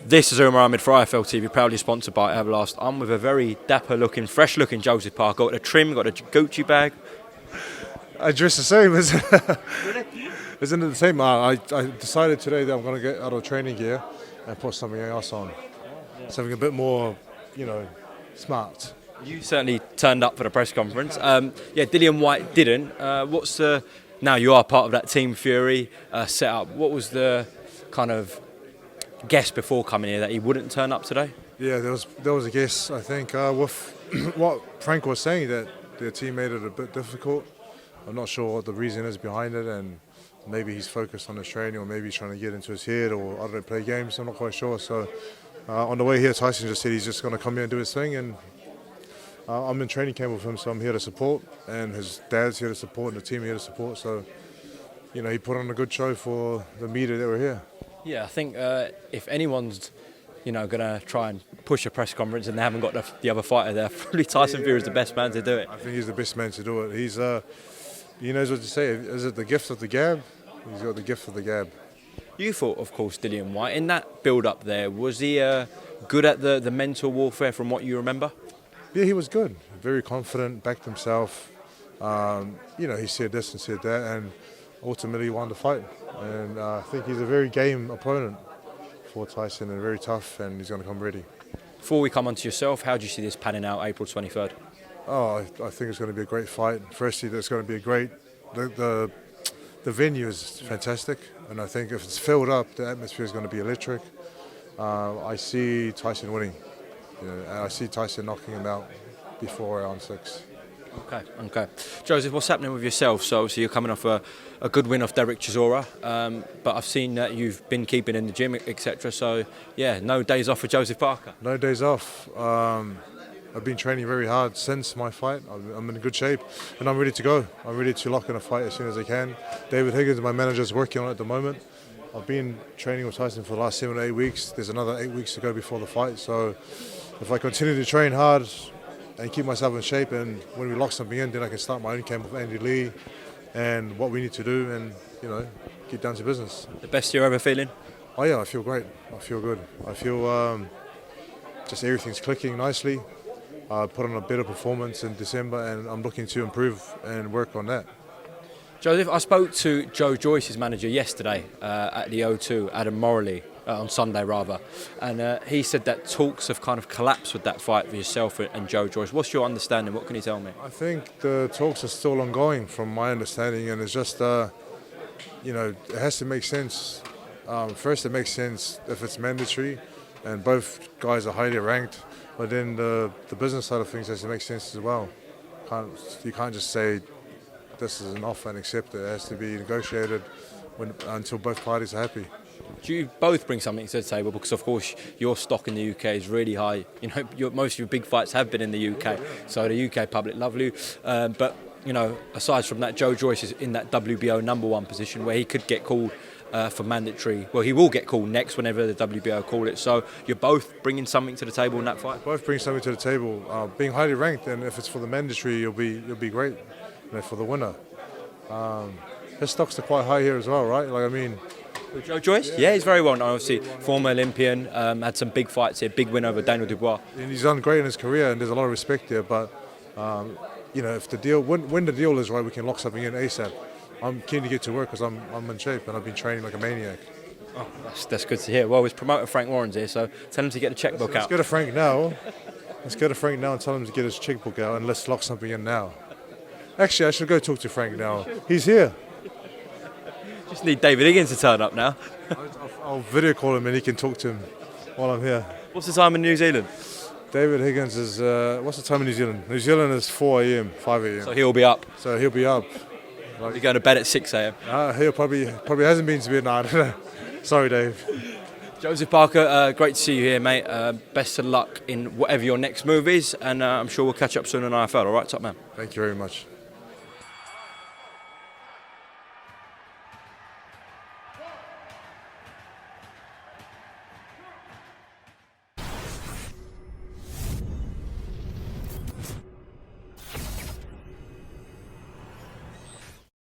This is Umar Ahmed for IFL TV, proudly sponsored by Everlast. I'm with a very dapper-looking, fresh-looking Joseph Parker. Got the trim, got a Gucci bag. I dress the same, isn't it? Isn't it the same? I decided today that I'm going to get out of training gear and put something else on. Something a bit more, smart. You certainly turned up for the press conference. Dillian Whyte didn't. Now you are part of that Team Fury setup. What was the kind of guess before coming here that he wouldn't turn up today? Yeah, there was a guess. I think with what Frank was saying, that the team made it a bit difficult. I'm not sure what the reason is behind it, and maybe he's focused on his training, or maybe he's trying to get into his head, or I don't play games. I'm not quite sure. So on the way here, Tyson just said he's just going to come here and do his thing, and I'm in training camp with him, so I'm here to support, and his dad's here to support, and the team here to support. So he put on a good show for the media that were here. Yeah, I think if anyone's going to try and push a press conference and they haven't got the other fighter there, probably Tyson Fury is the best man to do it. I think he's the best man to do it. He knows what to say. Is it the gift of the gab? He's got the gift of the gab. You thought, of course, Dillian Whyte, in that build-up there, was he good at the mental warfare from what you remember? Yeah, he was good. Very confident, backed himself. He said this and said that, and ultimately won the fight. And I think he's a very game opponent for Tyson, and very tough, and he's going to come ready. Before we come on to yourself, how do you see this panning out April 23rd? Oh, I think it's going to be a great fight. Firstly, there's going to be a great... The venue is fantastic, and I think if it's filled up, the atmosphere is going to be electric. I see Tyson winning, and I see Tyson knocking him out before round 6. Okay. Joseph, what's happening with yourself? So obviously you're coming off a good win off Derek Chisora, but I've seen that you've been keeping in the gym, etc. So yeah, no days off for Joseph Parker. No days off. I've been training very hard since my fight. I'm in good shape, and I'm ready to go. I'm ready to lock in a fight as soon as I can. David Higgins, my manager, is working on it at the moment. I've been training with Tyson for the last 7 or 8 weeks. There's another 8 weeks to go before the fight. So if I continue to train hard and keep myself in shape, and when we lock something in, then I can start my own camp with Andy Lee and what we need to do, and get down to business. The best you're ever feeling? Oh yeah, I feel great. I feel good. I feel just everything's clicking nicely. I put on a better performance in December, and I'm looking to improve and work on that. Joseph, I spoke to Joyce's manager yesterday at the O2, Adam Morley, on Sunday rather, and he said that talks have kind of collapsed with that fight for yourself and Joyce. What's your understanding? What can you tell me? I think the talks are still ongoing from my understanding, and it's just, it has to make sense. First, it makes sense if it's mandatory, and both guys are highly ranked. But then the business side of things has to make sense as well. You can't just say this is an offer and accept it. It has to be negotiated until both parties are happy. Do you both bring something to the table? Because of course your stock in the UK is really high. Most of your big fights have been in the UK, so the UK public love you. But aside from that, Joyce is in that WBO #1 position where he could get called for mandatory. Well, he will get called next whenever the WBO call it. So you're both bringing something to the table in that fight. Both bring something to the table. Being highly ranked, and if it's for the mandatory, you'll be great. For the winner. His stocks are quite high here as well, right? Joyce? Yeah, he's very well known. Obviously, former Olympian, had some big fights here, big win over Daniel Dubois. And he's done great in his career, and there's a lot of respect there. But if the deal, when the deal is right, we can lock something in ASAP. I'm keen to get to work because I'm in shape, and I've been training like a maniac. Oh, that's good to hear. Well, his promoter Frank Warren's here, so tell him to get the checkbook out. Let's go to Frank now. Let's go to Frank now and tell him to get his checkbook out, and let's lock something in now. Actually, I should go talk to Frank now. He's here. Just need David Higgins to turn up now. I'll video call him and he can talk to him while I'm here. What's the time in New Zealand? David Higgins is, what's the time in New Zealand? New Zealand is 4 a.m., 5 a.m. So he'll be up? So he'll be up. You're going to bed at 6 a.m? He'll probably hasn't been to bed now. Sorry, Dave. Joseph Parker, great to see you here, mate. Best of luck in whatever your next move is, and I'm sure we'll catch up soon on IFL. All right, top man. Thank you very much.